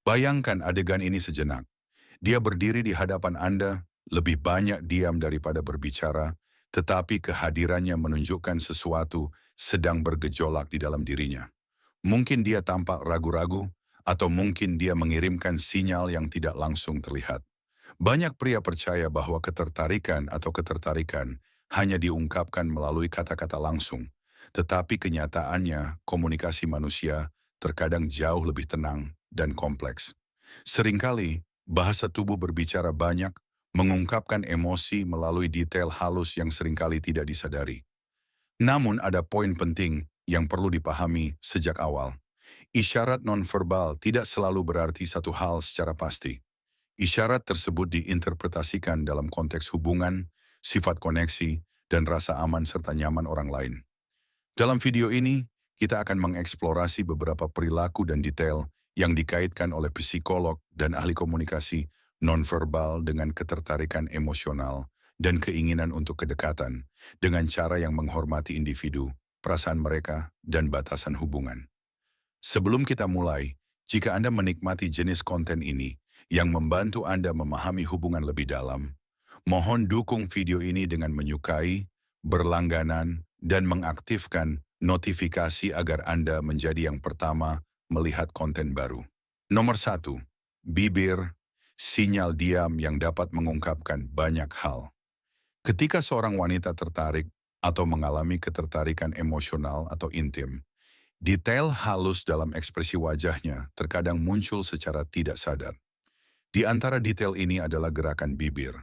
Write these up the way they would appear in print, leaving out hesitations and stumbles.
Bayangkan adegan ini sejenak. Dia berdiri di hadapan Anda, lebih banyak diam daripada berbicara, tetapi kehadirannya menunjukkan sesuatu sedang bergejolak di dalam dirinya. Mungkin dia tampak ragu-ragu, atau mungkin dia mengirimkan sinyal yang tidak langsung terlihat. Banyak pria percaya bahwa ketertarikan atau ketertarikan hanya diungkapkan melalui kata-kata langsung, tetapi kenyataannya komunikasi manusia terkadang jauh lebih tenang dan kompleks. Seringkali, bahasa tubuh berbicara banyak, mengungkapkan emosi melalui detail halus yang seringkali tidak disadari. Namun ada poin penting yang perlu dipahami sejak awal. Isyarat nonverbal tidak selalu berarti satu hal secara pasti. Isyarat tersebut diinterpretasikan dalam konteks hubungan, sifat koneksi, dan rasa aman serta nyaman orang lain. Dalam video ini, kita akan mengeksplorasi beberapa perilaku dan detail yang dikaitkan oleh psikolog dan ahli komunikasi nonverbal dengan ketertarikan emosional dan keinginan untuk kedekatan dengan cara yang menghormati individu, perasaan mereka, dan batasan hubungan. Sebelum kita mulai, jika Anda menikmati jenis konten ini yang membantu Anda memahami hubungan lebih dalam, mohon dukung video ini dengan menyukai, berlangganan, dan mengaktifkan notifikasi agar Anda menjadi yang pertama melihat konten baru. Nomor 1. Bibir, sinyal diam yang dapat mengungkapkan banyak hal. Ketika seorang wanita tertarik atau mengalami ketertarikan emosional atau intim, detail halus dalam ekspresi wajahnya terkadang muncul secara tidak sadar. Di antara detail ini adalah gerakan bibir.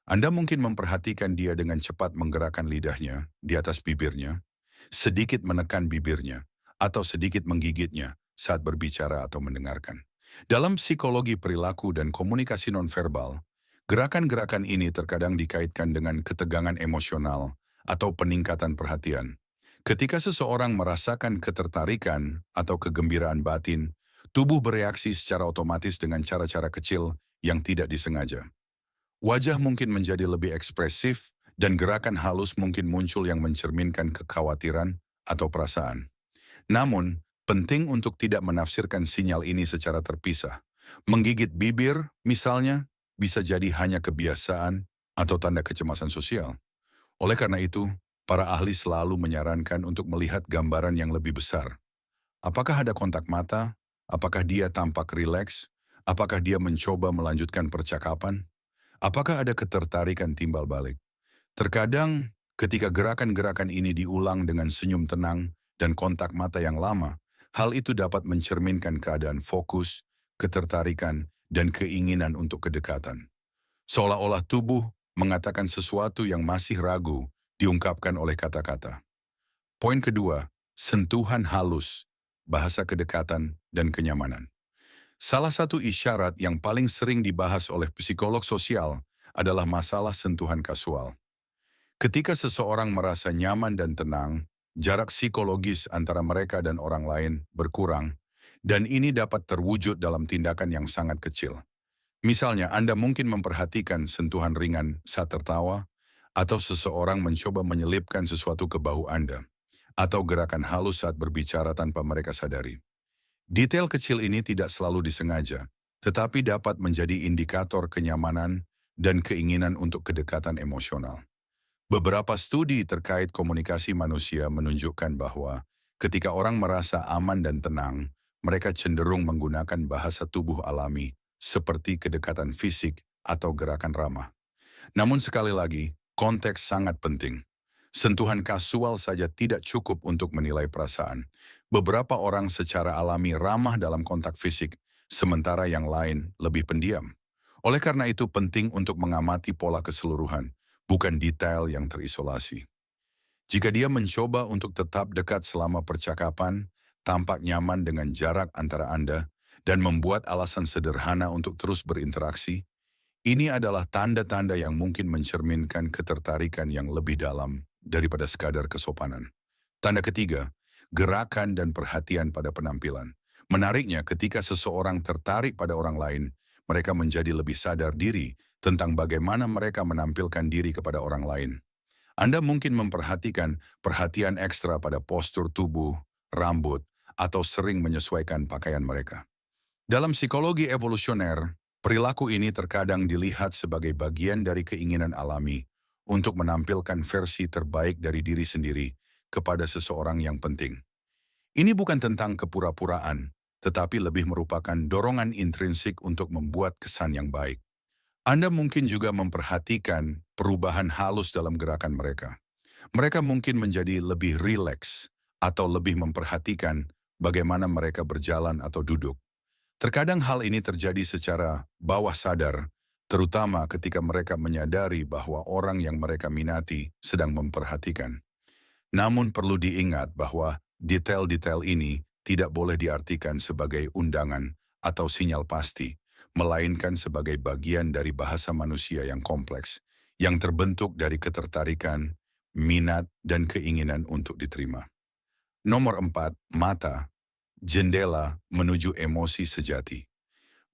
Anda mungkin memperhatikan dia dengan cepat menggerakkan lidahnya di atas bibirnya, sedikit menekan bibirnya, atau sedikit menggigitnya saat berbicara atau mendengarkan. Dalam psikologi perilaku dan komunikasi nonverbal, gerakan-gerakan ini terkadang dikaitkan dengan ketegangan emosional atau peningkatan perhatian. Ketika seseorang merasakan ketertarikan atau kegembiraan batin, tubuh bereaksi secara otomatis dengan cara-cara kecil yang tidak disengaja. Wajah mungkin menjadi lebih ekspresif dan gerakan halus mungkin muncul yang mencerminkan kekhawatiran atau perasaan. Namun, penting untuk tidak menafsirkan sinyal ini secara terpisah. Menggigit bibir, misalnya, bisa jadi hanya kebiasaan atau tanda kecemasan sosial. Oleh karena itu, para ahli selalu menyarankan untuk melihat gambaran yang lebih besar. Apakah ada kontak mata? Apakah dia tampak rileks? Apakah dia mencoba melanjutkan percakapan? Apakah ada ketertarikan timbal balik? Terkadang, ketika gerakan-gerakan ini diulang dengan senyum tenang dan kontak mata yang lama, hal itu dapat mencerminkan keadaan fokus, ketertarikan, dan keinginan untuk kedekatan. Seolah-olah tubuh mengatakan sesuatu yang masih ragu diungkapkan oleh kata-kata. Poin kedua, sentuhan halus, bahasa kedekatan, dan kenyamanan. Salah satu isyarat yang paling sering dibahas oleh psikolog sosial adalah masalah sentuhan kasual. Ketika seseorang merasa nyaman dan tenang, jarak psikologis antara mereka dan orang lain berkurang, dan ini dapat terwujud dalam tindakan yang sangat kecil. Misalnya, Anda mungkin memperhatikan sentuhan ringan saat tertawa, atau seseorang mencoba menyelipkan sesuatu ke bahu Anda, atau gerakan halus saat berbicara tanpa mereka sadari. Detail kecil ini tidak selalu disengaja, tetapi dapat menjadi indikator kenyamanan dan keinginan untuk kedekatan emosional. Beberapa studi terkait komunikasi manusia menunjukkan bahwa ketika orang merasa aman dan tenang, mereka cenderung menggunakan bahasa tubuh alami seperti kedekatan fisik atau gerakan ramah. Namun sekali lagi, konteks sangat penting. Sentuhan kasual saja tidak cukup untuk menilai perasaan. Beberapa orang secara alami ramah dalam kontak fisik, sementara yang lain lebih pendiam. Oleh karena itu penting untuk mengamati pola keseluruhan, bukan detail yang terisolasi. Jika dia mencoba untuk tetap dekat selama percakapan, tampak nyaman dengan jarak antara Anda, dan membuat alasan sederhana untuk terus berinteraksi, ini adalah tanda-tanda yang mungkin mencerminkan ketertarikan yang lebih dalam daripada sekadar kesopanan. Tanda ketiga, gerakan dan perhatian pada penampilan. Menariknya, ketika seseorang tertarik pada orang lain, mereka menjadi lebih sadar diri tentang bagaimana mereka menampilkan diri kepada orang lain. Anda mungkin memperhatikan perhatian ekstra pada postur tubuh, rambut, atau sering menyesuaikan pakaian mereka. Dalam psikologi evolusioner, perilaku ini terkadang dilihat sebagai bagian dari keinginan alami untuk menampilkan versi terbaik dari diri sendiri kepada seseorang yang penting. Ini bukan tentang kepura-puraan, tetapi lebih merupakan dorongan intrinsik untuk membuat kesan yang baik. Anda mungkin juga memperhatikan perubahan halus dalam gerakan mereka. Mereka mungkin menjadi lebih rileks atau lebih memperhatikan bagaimana mereka berjalan atau duduk. Terkadang hal ini terjadi secara bawah sadar, terutama ketika mereka menyadari bahwa orang yang mereka minati sedang memperhatikan. Namun perlu diingat bahwa detail-detail ini tidak boleh diartikan sebagai undangan atau sinyal pasti, melainkan sebagai bagian dari bahasa manusia yang kompleks, yang terbentuk dari ketertarikan, minat, dan keinginan untuk diterima. Nomor 4, mata, jendela menuju emosi sejati.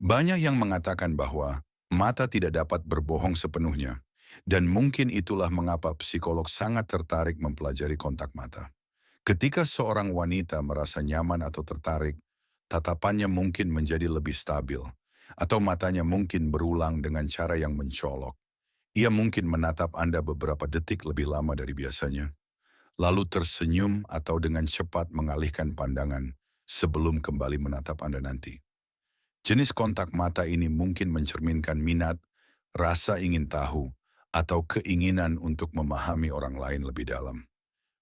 Banyak yang mengatakan bahwa mata tidak dapat berbohong sepenuhnya, dan mungkin itulah mengapa psikolog sangat tertarik mempelajari kontak mata. Ketika seorang wanita merasa nyaman atau tertarik, tatapannya mungkin menjadi lebih stabil, atau matanya mungkin berulang dengan cara yang mencolok. Ia mungkin menatap Anda beberapa detik lebih lama dari biasanya, lalu tersenyum atau dengan cepat mengalihkan pandangan sebelum kembali menatap Anda nanti. Jenis kontak mata ini mungkin mencerminkan minat, rasa ingin tahu, atau keinginan untuk memahami orang lain lebih dalam.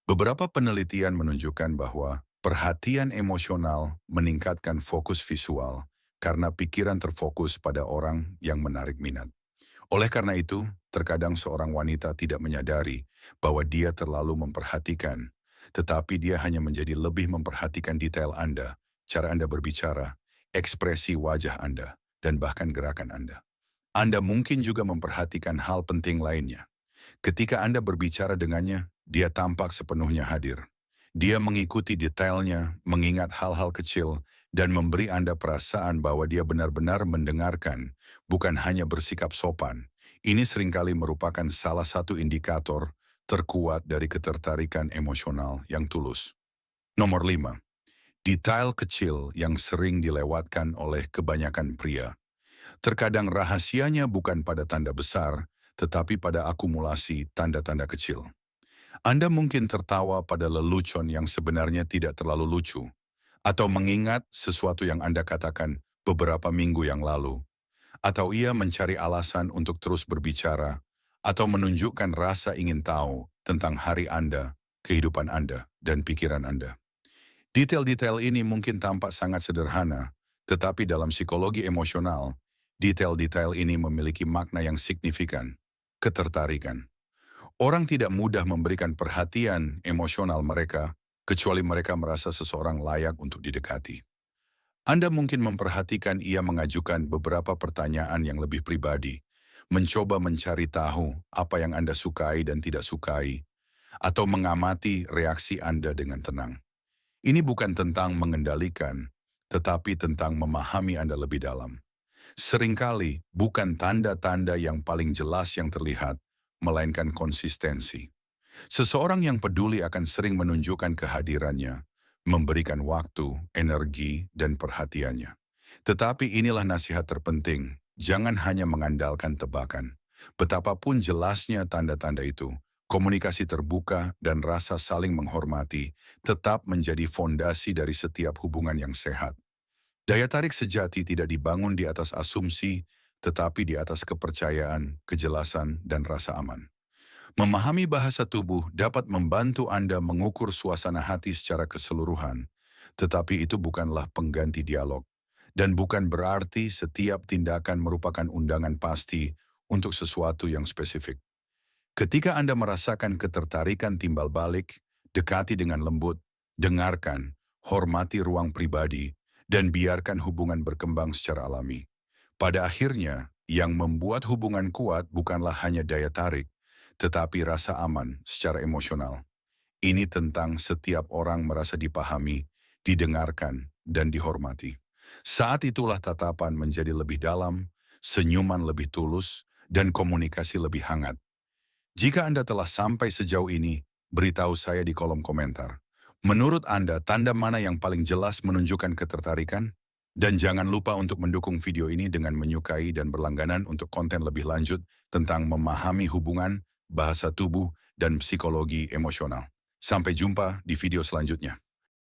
Beberapa penelitian menunjukkan bahwa perhatian emosional meningkatkan fokus visual karena pikiran terfokus pada orang yang menarik minat. Oleh karena itu, terkadang seorang wanita tidak menyadari bahwa dia terlalu memperhatikan, tetapi dia hanya menjadi lebih memperhatikan detail Anda, cara Anda berbicara, ekspresi wajah Anda, dan bahkan gerakan Anda. Anda mungkin juga memperhatikan hal penting lainnya. Ketika Anda berbicara dengannya, dia tampak sepenuhnya hadir. Dia mengikuti detailnya, mengingat hal-hal kecil, dan memberi Anda perasaan bahwa dia benar-benar mendengarkan, bukan hanya bersikap sopan. Ini seringkali merupakan salah satu indikator terkuat dari ketertarikan emosional yang tulus. Nomor 5. Detail kecil yang sering dilewatkan oleh kebanyakan pria. Terkadang rahasianya bukan pada tanda besar, tetapi pada akumulasi tanda-tanda kecil. Anda mungkin tertawa pada lelucon yang sebenarnya tidak terlalu lucu, atau mengingat sesuatu yang Anda katakan beberapa minggu yang lalu, atau ia mencari alasan untuk terus berbicara, atau menunjukkan rasa ingin tahu tentang hari Anda, kehidupan Anda, dan pikiran Anda. Detail-detail ini mungkin tampak sangat sederhana, tetapi dalam psikologi emosional, detail-detail ini memiliki makna yang signifikan, ketertarikan. Orang tidak mudah memberikan perhatian emosional mereka, kecuali mereka merasa seseorang layak untuk didekati. Anda mungkin memperhatikan ia mengajukan beberapa pertanyaan yang lebih pribadi, mencoba mencari tahu apa yang Anda sukai dan tidak sukai, atau mengamati reaksi Anda dengan tenang. Ini bukan tentang mengendalikan, tetapi tentang memahami Anda lebih dalam. Seringkali bukan tanda-tanda yang paling jelas yang terlihat, melainkan konsistensi. Seseorang yang peduli akan sering menunjukkan kehadirannya, memberikan waktu, energi, dan perhatiannya. Tetapi inilah nasihat terpenting, jangan hanya mengandalkan tebakan. Betapapun jelasnya tanda-tanda itu, komunikasi terbuka dan rasa saling menghormati tetap menjadi fondasi dari setiap hubungan yang sehat. Daya tarik sejati tidak dibangun di atas asumsi, tetapi di atas kepercayaan, kejelasan, dan rasa aman. Memahami bahasa tubuh dapat membantu Anda mengukur suasana hati secara keseluruhan, tetapi itu bukanlah pengganti dialog, dan bukan berarti setiap tindakan merupakan undangan pasti untuk sesuatu yang spesifik. Ketika Anda merasakan ketertarikan timbal balik, dekati dengan lembut, dengarkan, hormati ruang pribadi, dan biarkan hubungan berkembang secara alami. Pada akhirnya, yang membuat hubungan kuat bukanlah hanya daya tarik, tetapi rasa aman secara emosional. Ini tentang setiap orang merasa dipahami, didengarkan, dan dihormati. Saat itulah tatapan menjadi lebih dalam, senyuman lebih tulus, dan komunikasi lebih hangat. Jika Anda telah sampai sejauh ini, beritahu saya di kolom komentar. Menurut Anda, tanda mana yang paling jelas menunjukkan ketertarikan? Dan jangan lupa untuk mendukung video ini dengan menyukai dan berlangganan untuk konten lebih lanjut tentang memahami hubungan, bahasa tubuh, dan psikologi emosional. Sampai jumpa di video selanjutnya.